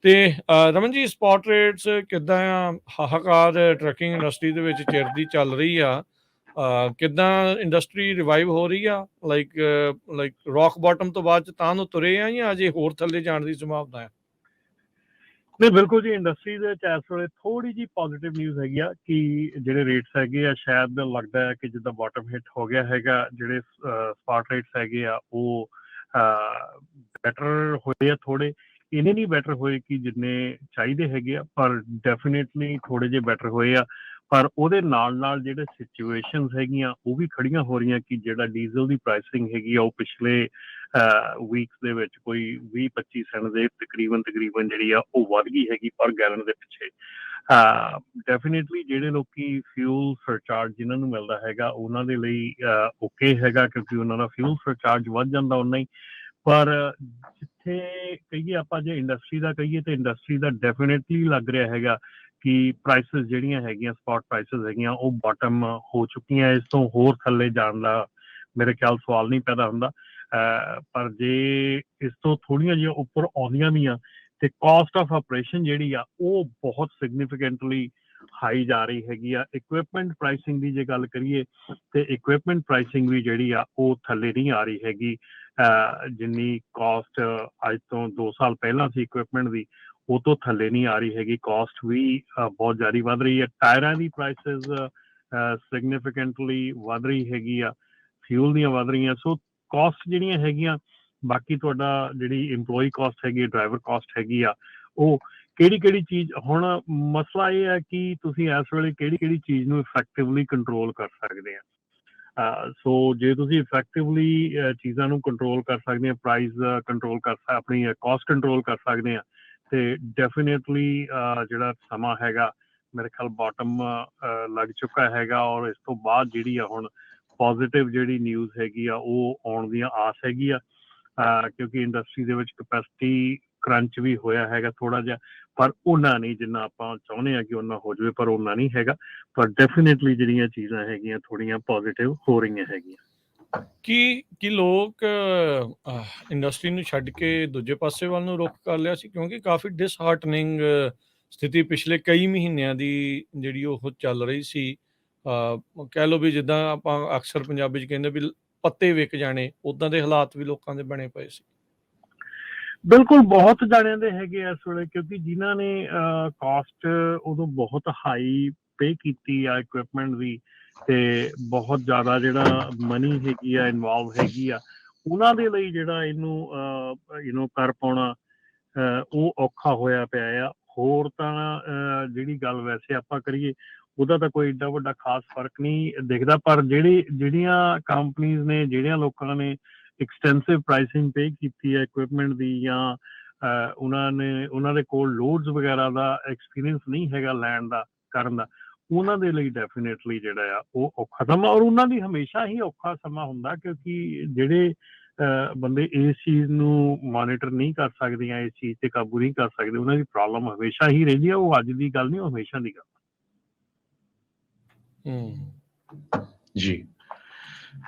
ਤੇ Raman ji, spot rates ਕਿੱਦਾਂ ਆ? ਹਾਹਾਕਾਰ ਟਰੱਕਿੰਗ ਇੰਡਸਟਰੀ ਦੇ ਵਿੱਚ ਚਿਰ ਦੀ ਚੱਲ ਰਹੀ ਆ। ਕਿੱਦਾਂ ਇੰਡਸਟਰੀ ਰਿਵਾਈਵ ਹੋ ਰਹੀ ਆ? ਲਾਈਕ ਰੌਕ ਬਾਟਮ ਤੋਂ ਬਾਅਦ 'ਚ ਤਾਂ ਨੂੰ ਤੁਰੇ ਆ ਜਾਂ ਅਜੇ ਹੋਰ ਥੱਲੇ ਜਾਣ ਦੀ ਸੰਭਾਵਨਾ ਹੈ? ਨਹੀਂ, ਬਿਲਕੁਲ ਜੀ। ਇੰਡਸਟਰੀ ਦੇ ਵਿੱਚ ਇਸ ਵੇਲੇ ਥੋੜ੍ਹੀ ਜਿਹੀ ਪੋਜ਼ੀਟਿਵ ਨਿਊਜ਼ ਹੈਗੀ ਆ ਕਿ ਜਿਹੜੇ ਰੇਟਸ ਹੈਗੇ ਆ, ਸ਼ਾਇਦ ਲੱਗਦਾ ਹੈ ਕਿ ਜਿੱਦਾਂ ਬਾਟਮ ਹਿੱਟ ਹੋ ਗਿਆ ਹੈਗਾ। ਜਿਹੜੇ ਸਪਾਟ ਰੇਟਸ ਹੈਗੇ ਆ ਉਹ ਬੈਟਰ ਹੋਏ ਆ ਥੋੜ੍ਹੇ। ਇੰਨੇ ਨਹੀਂ ਬੈਟਰ ਹੋਏ ਕਿ ਜਿੰਨੇ ਚਾਹੀਦੇ ਹੈਗੇ ਆ, ਪਰ ਡੈਫੀਨੇਟਲੀ ਥੋੜ੍ਹੇ ਜਿਹੇ ਬੈਟਰ ਹੋਏ ਆ। ਪਰ ਉਹਦੇ ਨਾਲ ਨਾਲ ਜਿਹੜੇ ਸਿਚੁਏਸ਼ਨਸ ਹੈਗੀਆਂ ਉਹ ਵੀ ਖੜੀਆਂ ਹੋ ਰਹੀਆਂ ਕਿ ਜਿਹੜਾ ਡੀਜ਼ਲ ਦੀ ਪ੍ਰਾਈਸਿੰਗ ਹੈਗੀ ਆ ਉਹ ਪਿਛਲੇ ਵੀਕਸ ਦੇ ਵਿੱਚ ਕੋਈ 20-25 ਸੈਂਟ ਦੇ ਤਕਰੀਬਨ ਜਿਹੜੀ ਆ ਉਹ ਵੱਧ ਗਈ ਹੈਗੀ ਪਰ ਗੈਲਨ ਦੇ ਪਿੱਛੇ। ਡੈਫੀਨੇਟਲੀ ਜਿਹੜੇ ਲੋਕੀ ਫਿਊਲ ਸਰਚਾਰਜ ਜਿਨ੍ਹਾਂ ਨੂੰ ਮਿਲਦਾ ਹੈਗਾ ਉਹਨਾਂ ਦੇ ਲਈ ਓਕੇ ਹੈਗਾ, ਕਿਉਂਕਿ ਉਹਨਾਂ ਦਾ ਫਿਊਲ ਸਰਚਾਰਜ ਵੱਧ ਜਾਂਦਾ ਓਨਾ ਹੀ। ਪਰ ਜਿੱਥੇ ਕਹੀਏ ਆਪਾਂ, ਜੇ ਇੰਡਸਟਰੀ ਦਾ ਕਹੀਏ ਤਾਂ ਇੰਡਸਟਰੀ ਦਾ ਡੈਫੀਨੇਟਲੀ ਲੱਗ ਰਿਹਾ ਹੈਗਾ ਕਿ ਪ੍ਰਾਈਸਿਸ ਜਿਹੜੀਆਂ ਹੈਗੀਆਂ, ਸਪੌਟ ਪ੍ਰਾਈਸਿਸ ਹੈਗੀਆਂ, ਉਹ ਬਾਟਮ ਹੋ ਚੁੱਕੀਆਂ। ਇਸ ਤੋਂ ਹੋਰ ਥੱਲੇ ਜਾਣ ਦਾ ਮੇਰੇ ਖਿਆਲ ਸਵਾਲ ਨਹੀਂ ਪੈਦਾ ਹੁੰਦਾ। ਪਰ ਜੇ ਇਸ ਤੋਂ ਥੋੜ੍ਹੀਆਂ ਜਿਹੀਆਂ ਉੱਪਰ ਆਉਂਦੀਆਂ ਵੀ ਆ ਤੇ ਕਾਸਟ ਆਫ ਆਪਰੇਸ਼ਨ ਜਿਹੜੀ ਆ ਉਹ ਬਹੁਤ ਸਿਗਨੀਫਿਕੈਂਟਲੀ ਹਾਈ ਜਾ ਰਹੀ ਹੈਗੀ ਆ। ਇਕੁਇਪਮੈਂਟ ਪ੍ਰਾਈਸਿੰਗ ਦੀ ਜੇ ਗੱਲ ਕਰੀਏ ਤੇ ਇਕੁਇਪਮੈਂਟ ਪ੍ਰਾਈਸਿੰਗ ਵੀ ਜਿਹੜੀ ਆ ਉਹ ਥੱਲੇ ਨਹੀਂ ਆ ਰਹੀ ਹੈਗੀ। ਜਿੰਨੀ ਕਾਸਟ ਅੱਜ ਤੋਂ 2 ਸਾਲ ਪਹਿਲਾਂ ਸੀ ਇਕੁਇਪਮੈਂਟ ਦੀ, ਉਹ ਤੋਂ ਥੱਲੇ ਨਹੀਂ ਆ ਰਹੀ ਹੈਗੀ। ਕਾਸਟ ਵੀ ਬਹੁਤ ਜ਼ਿਆਦਾ ਵੱਧ ਰਹੀ ਹੈ। ਟਾਇਰਾਂ ਦੀ ਪ੍ਰਾਈਸਿਸ ਸਿਗਨੀਫਿਕੈਂਟਲੀ ਵੱਧ ਰਹੀ ਹੈਗੀ ਆ, ਫਿਊਲ ਦੀਆਂ ਵੱਧ ਰਹੀਆਂ। ਸੋ ਕਾਸਟ ਜਿਹੜੀਆਂ ਹੈਗੀਆਂ, ਬਾਕੀ ਤੁਹਾਡਾ ਜਿਹੜੀ ਇੰਪਲੋਈ ਕਾਸਟ ਹੈਗੀ, ਡਰਾਈਵਰ ਕਾਸਟ ਹੈਗੀ ਆ, ਉਹ ਕਿਹੜੀ ਚੀਜ਼, ਹੁਣ ਮਸਲਾ ਇਹ ਹੈ ਕਿ ਤੁਸੀਂ ਇਸ ਵੇਲੇ ਕਿਹੜੀ ਚੀਜ਼ ਨੂੰ ਇਫੈਕਟਿਵਲੀ ਕੰਟਰੋਲ ਕਰ ਸਕਦੇ ਆ। ਸੋ ਜੇ ਤੁਸੀਂ ਇਫੈਕਟਿਵਲੀ ਚੀਜ਼ਾਂ ਨੂੰ ਕੰਟਰੋਲ ਕਰ ਸਕਦੇ ਆ, ਪ੍ਰਾਈਸ ਕੰਟਰੋਲ ਕਰ ਆਪਣੀ ਕਾਸਟ ਕੰਟਰੋਲ ਕਰ ਸਕਦੇ ਆ, ਤੇ ਡੈਫੀਨੇਟਲੀ ਜਿਹੜਾ ਸਮਾਂ ਹੈਗਾ ਮੇਰੇ ਖਿਆਲ ਬਾਟਮ ਲੱਗ ਚੁੱਕਾ ਹੈਗਾ। ਔਰ ਇਸ ਤੋਂ ਬਾਅਦ ਜਿਹੜੀ ਆ ਹੁਣ ਪੋਜ਼ੀਟਿਵ ਜਿਹੜੀ ਨਿਊਜ਼ ਹੈਗੀ ਆ ਉਹ ਆਉਣ ਦੀਆਂ ਆਸ ਹੈਗੀ ਆ, ਕਿਉਂਕਿ ਇੰਡਸਟਰੀ ਦੇ ਵਿੱਚ ਕਪੈਸਿਟੀ ਕਰੰਚ ਵੀ ਹੋਇਆ ਹੈਗਾ ਥੋੜਾ ਜਿਹਾ, ਪਰ ਓਨਾ ਨਹੀਂ ਜਿੰਨਾ ਆਪਾਂ ਚਾਹੁੰਦੇ ਆ ਕਿ ਓਨਾ ਹੋ ਜਾਵੇ, ਪਰ ਓਨਾ ਨਹੀਂ ਹੈਗਾ। ਪਰ ਡੈਫੀਨੇਟਲੀ ਜਿਹੜੀਆਂ ਚੀਜ਼ਾਂ ਹੈਗੀਆਂ ਥੋੜ੍ਹੀਆਂ ਪੋਜ਼ੀਟਿਵ ਹੋ ਰਹੀਆਂ ਹੈਗੀਆਂ। ਕੀ ਲੋਕ ਇੰਡਸਟਰੀ ਨੂੰ ਛੱਡ ਕੇ ਦੂਜੇ ਪਾਸੇ ਵੱਲ ਨੂੰ ਰੁਖ ਕਰ ਲਿਆ ਸੀ? ਕਿਉਂਕਿ ਕਾਫੀ ਡਿਸਹਾਰਟਨਿੰਗ ਸਥਿਤੀ ਪਿਛਲੇ ਕਈ ਮਹੀਨਿਆਂ ਦੀ ਜਿਹੜੀ ਉਹ ਚੱਲ ਰਹੀ ਸੀ। ਕਹਿ ਲਓ ਵੀ ਜਿੱਦਾਂ ਆਪਾਂ ਅਕਸਰ ਪੰਜਾਬੀ 'ਚ ਕਹਿੰਦੇ ਵੀ ਪੱਤੇ ਵਿਕ ਜਾਣੇ, ਉੱਦਾਂ ਦੇ ਹਾਲਾਤ ਵੀ ਲੋਕਾਂ ਦੇ ਬਣੇ ਪਏ ਸੀ। ਬਿਲਕੁਲ, ਬਹੁਤ ਜਾਣਿਆਂ ਦੇ ਹੈਗੇ ਇਸ ਵੇਲੇ, ਕਿਉਂਕਿ ਜਿਨ੍ਹਾਂ ਨੇ ਕਾਸਟ ਉਦੋਂ ਬਹੁਤ ਹਾਈ ਪੇ ਕੀਤੀ ਆ ਇਕੁਇਪਮੈਂਟ ਦੀ, ਤੇ ਬਹੁਤ ਜ਼ਿਆਦਾ ਜਿਹੜਾ ਮਨੀ ਹੈਗੀ ਆ ਇਨਵੋਲਵ ਹੈਗੀ ਆ, ਉਹਨਾਂ ਦੇ ਲਈ ਜਿਹੜਾ ਇਹਨੂੰ ਕਰ ਪਾਉਣਾ ਉਹ ਔਖਾ ਹੋਇਆ ਪਿਆ ਆ। ਹੋਰ ਤਾਂ ਜਿਹੜੀ ਗੱਲ ਵੈਸੇ ਆਪਾਂ ਕਰੀਏ ਉਹਦਾ ਤਾਂ ਕੋਈ ਏਡਾ ਵੱਡਾ ਖਾਸ ਫਰਕ ਨਹੀਂ ਦਿਖਦਾ, ਪਰ ਜਿਹੜੀਆਂ ਕੰਪਨੀਜ਼ ਨੇ, ਜਿਹੜਿਆਂ ਲੋਕਾਂ ਨੇ ਐਕਸਟੈਂਸਿਵ ਪ੍ਰਾਈਸਿੰਗ ਪੇ ਕੀਤੀ ਹੈ ਇਕੁਇਪਮੈਂਟ ਦੀ, ਜਾਂ ਉਹਨਾਂ ਦੇ ਕੋਲ ਲੋਡਸ ਵਗੈਰਾ ਦਾ ਐਕਸਪੀਰੀਅੰਸ ਨਹੀਂ ਹੈਗਾ ਲੈਣ ਦਾ, ਕਰਨ ਦਾ, ਉਹਨਾਂ ਦੇ ਲਈ ਡੈਫੀਨੇਟਲੀ ਜਿਹੜਾ ਆ ਉਹ ਔਖਾ ਸਮਾਂ, ਔਰ ਉਹਨਾਂ ਦੀ ਹਮੇਸ਼ਾ ਹੀ ਔਖਾ ਸਮਾਂ ਹੁੰਦਾ, ਕਿਉਂਕਿ ਜਿਹੜੇ ਬੰਦੇ ਇਸ ਚੀਜ਼ ਨੂੰ ਮੋਨੀਟਰ ਨਹੀਂ ਕਰ ਸਕਦੇ ਜਾਂ ਇਸ ਚੀਜ਼ ਤੇ ਕਾਬੂ ਨਹੀਂ ਕਰ ਸਕਦੇ, ਉਹਨਾਂ ਦੀ ਪ੍ਰੋਬਲਮ ਹਮੇਸ਼ਾ ਹੀ ਰਹਿੰਦੀ ਆ। ਉਹ ਅੱਜ ਦੀ ਗੱਲ ਨਹੀਂ, ਉਹ ਹਮੇਸ਼ਾ ਦੀ ਗੱਲ। ਜੀ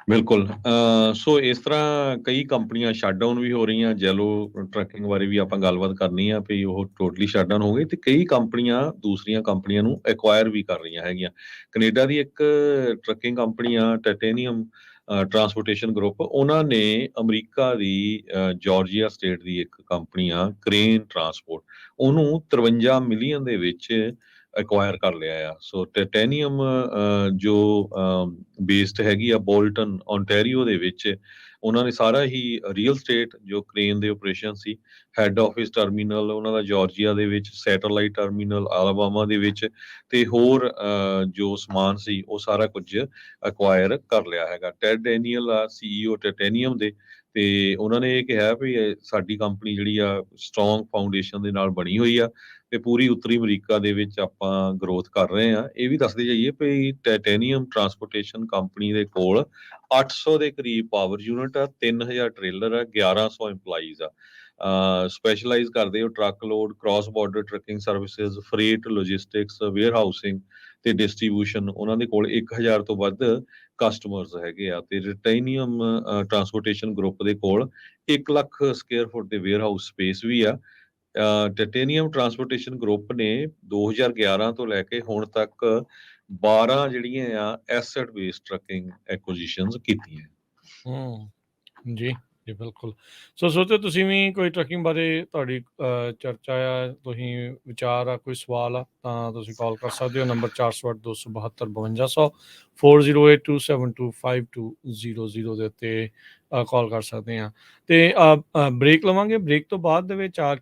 ਬਿਲਕੁਲ। ਸੋ ਇਸ ਤਰ੍ਹਾਂ ਕਈ ਕੰਪਨੀਆਂ ਸ਼ਟਡਾਊਨ ਵੀ ਹੋ ਰਹੀਆਂ। ਜੈਲੋ ਟਰੱਕਿੰਗ ਬਾਰੇ ਵੀ ਆਪਾਂ ਗੱਲਬਾਤ ਕਰਨੀ ਆ ਵੀ ਉਹ ਟੋਟਲੀ ਸ਼ਟਡਾਊਨ ਹੋ ਗਏ, ਤੇ ਕਈ ਕੰਪਨੀਆਂ ਦੂਸਰੀਆਂ ਕੰਪਨੀਆਂ ਨੂੰ ਐਕਵਾਇਰ ਵੀ ਕਰ ਰਹੀਆਂ ਹੈਗੀਆਂ। ਕੈਨੇਡਾ ਦੀ ਇੱਕ ਟਰੱਕਿੰਗ ਕੰਪਨੀ ਆ ਟਾਈਟੇਨੀਅਮ ਟਰਾਂਸਪੋਰਟੇਸ਼ਨ ਗਰੁੱਪ, ਉਹਨਾਂ ਨੇ ਅਮਰੀਕਾ ਦੀ ਜਾਰਜੀਆ ਸਟੇਟ ਦੀ ਇੱਕ ਕੰਪਨੀ ਆ ਕ੍ਰੇਨ ਟਰਾਂਸਪੋਰਟ, ਉਹਨੂੰ 53 ਮਿਲੀਅਨ ਦੇ ਵਿੱਚ ਐਕਵਾਇਰ ਕਰ ਲਿਆ ਆ। ਸੋ ਟਾਈਟੇਨੀਅਮ ਜੋ ਬੇਸਡ ਹੈਗੀ ਆ ਬੋਲਟਨ ਓਨਟਾਰੀਓ ਦੇ ਵਿੱਚ, ਉਹਨਾਂ ਨੇ ਸਾਰਾ ਹੀ ਰੀਅਲ ਸਟੇਟ ਜੋ ਕ੍ਰੇਨ ਦੇ ਆਪਰੇਸ਼ਨ ਸੀ, ਹੈੱਡ ਆਫਿਸ ਟਰਮੀਨਲ ਉਹਨਾਂ ਦਾ ਜਾਰਜੀਆ ਦੇ ਵਿੱਚ, ਸੈਟੇਲਾਈਟ ਟਰਮੀਨਲ ਅਲਾਬਾਮਾ ਦੇ ਵਿੱਚ, ਤੇ ਹੋਰ ਜੋ ਸਮਾਨ ਸੀ ਉਹ ਸਾਰਾ ਕੁਝ ਐਕਵਾਇਰ ਕਰ ਲਿਆ ਹੈਗਾ। ਟੈਡ ਡੈਨੀਅਲ ਆ CEO ਟਾਈਟੇਨੀਅਮ ਦੇ, ਤੇ ਉਹਨਾਂ ਨੇ ਇਹ ਕਿਹਾ ਵੀ ਸਾਡੀ ਕੰਪਨੀ ਜਿਹੜੀ ਆ ਸਟਰੋਂਗ ਫਾਊਂਡੇਸ਼ਨ ਦੇ ਨਾਲ ਬਣੀ ਹੋਈ ਆ, ਤੇ ਪੂਰੀ ਉੱਤਰੀ ਅਮਰੀਕਾ ਦੇ ਵਿੱਚ ਆਪਾਂ ਗਰੋਥ ਕਰ ਰਹੇ ਆ। ਇਹ ਵੀ ਦੱਸਦੇ ਜਾਈਏ ਵੀ ਟਾਈਟੇਨੀਅਮ ਟਰਾਂਸਪੋਰਟੇਸ਼ਨ ਕੰਪਨੀ ਦੇ ਕੋਲ 800 ਦੇ ਕਰੀਬ ਪਾਵਰ ਯੂਨਿਟ ਆ, 3000 ਟ੍ਰੇਲਰ ਆ, 1100 EMPLOYEES ਆ। ਸਪੈਸ਼ਲਾਈਜ਼ ਕਰਦੇ ਹੋ truck load, cross border trucking services, freight logistics, warehousing ਤੇ ਡਿਸਟ੍ਰੀਬਿਊਸ਼ਨ। ਉਹਨਾਂ ਦੇ ਕੋਲ 1000 ਤੋਂ ਵੱਧ ਕਸਟਮਰਸ ਹੈਗੇ ਆ। ਤੇ ਟਾਈਟੇਨੀਅਮ ਟਰਾਂਸਪੋਰਟੇਸ਼ਨ ਗਰੁੱਪ ਦੇ ਕੋਲ 1 ਲੱਖ ਸਕੁਅਰ ਫੁੱਟ ਦੇ ਵੇਅਰ ਹਾਊਸ ਸਪੇਸ ਵੀ ਆ, ਟਾਈਟੇਨੀਅਮ ਟਰਾਂਸਪੋਰਟੇਸ਼ਨ ਗਰੁੱਪ ਨੇ 2011 ਤੋਂ ਲੈ ਕੇ ਹੁਣ ਤੱਕ 12 ਜਿਹੜੀਆਂ ਆ ਐਸੈਟ ਬੇਸਡ ਟਰੱਕਿੰਗ ਐਕੁਜੀਸ਼ਨਸ ਕੀਤੀਆਂ। ਜੀ ਜੀ ਬਿਲਕੁਲ। ਸੋ ਸੋਚੋ ਤੁਸੀਂ ਵੀ ਕੋਈ ਟਰੱਕਿੰਗ ਬਾਰੇ ਤੁਹਾਡੀ ਚਰਚਾ ਆ, ਤੁਸੀਂ ਵਿਚਾਰ ਆ, ਕੋਈ ਸਵਾਲ ਆ, ਤਾਂ ਤੁਸੀਂ ਕਾਲ ਕਰ ਸਕਦੇ ਹੋ ਨੰਬਰ 408 272 5200 4082725200 ਦੇ ਉੱਤੇ ਕਾਲ ਕਰ ਸਕਦੇ ਹਾਂ। ਤੇ ਬ੍ਰੇਕ ਲਵਾਂਗੇ। ਬ੍ਰੇਕ ਤੋਂ ਬਾਅਦ ਦੇ ਵਿੱਚ ਆ